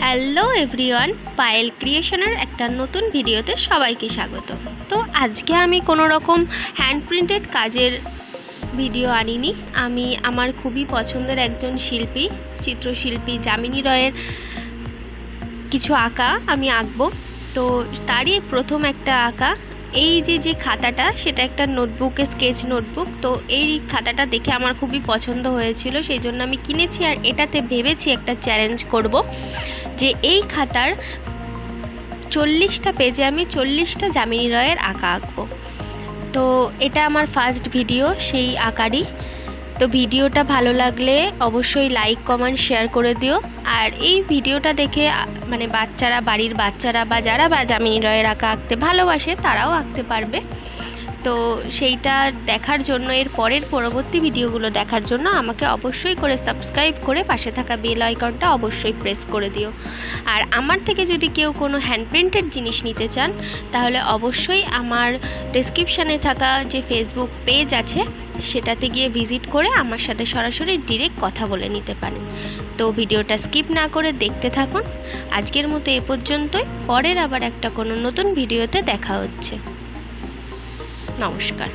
Hello everyone, Payel ক্রিয়েশনের একটা নতুন ভিডিওতে সবাইকে স্বাগত। তো আজকে আমি কোনো রকম হ্যান্ড প্রিন্টেড কাজের ভিডিও আনিনি। আমি আমার খুবই পছন্দের একজন শিল্পী, চিত্রশিল্পী যামিনী রয়ের কিছু আঁকা আমি আঁকবো। তো তারই প্রথম একটা আঁকা, এই যে খাতাটা, সেটা একটা নোটবুকের স্কেচ নোটবুক। তো এই খাতাটা দেখে আমার খুবই পছন্দ হয়েছিল, সেই জন্য আমি কিনেছি। আর এটাতে ভেবেছি একটা চ্যালেঞ্জ করব, যে এই খাতার 40টা পেজে আমি 40টা যামিনী রয়ের আঁকা আঁকবো। তো এটা আমার ফার্স্ট ভিডিও সেই আঁকারই। তো ভিডিওটা ভালো লাগলে অবশ্যই লাইক কমেন্ট শেয়ার করে দিও। আর এই ভিডিওটা দেখে মানে বাচ্চারা, বাড়ির বাচ্চারা বা যারা যামিনী রয়ের আঁকা আঁকতে ভালোবাসে তারাও আঁকতে পারবে। তো সেইটা দেখার জন্য, এর পরের পরবর্তী ভিডিওগুলো দেখার জন্য আমাকে অবশ্যই করে সাবস্ক্রাইব করে পাশে থাকা বেল আইকনটা অবশ্যই প্রেস করে দিও। আর আমার থেকে যদি কেউ কোনো হ্যান্ড প্রিন্টেড জিনিস নিতে চান, তাহলে অবশ্যই আমার ডেসক্রিপশানে থাকা যে ফেসবুক পেজ আছে সেটাতে গিয়ে ভিজিট করে আমার সাথে সরাসরি ডিরেক্ট কথা বলে নিতে পারেন। তো ভিডিওটা স্কিপ না করে দেখতে থাকুন। আজকের মতো এ পর্যন্তই, পরের আবার একটা কোনো নতুন ভিডিওতে দেখা হচ্ছে। নমস্কার।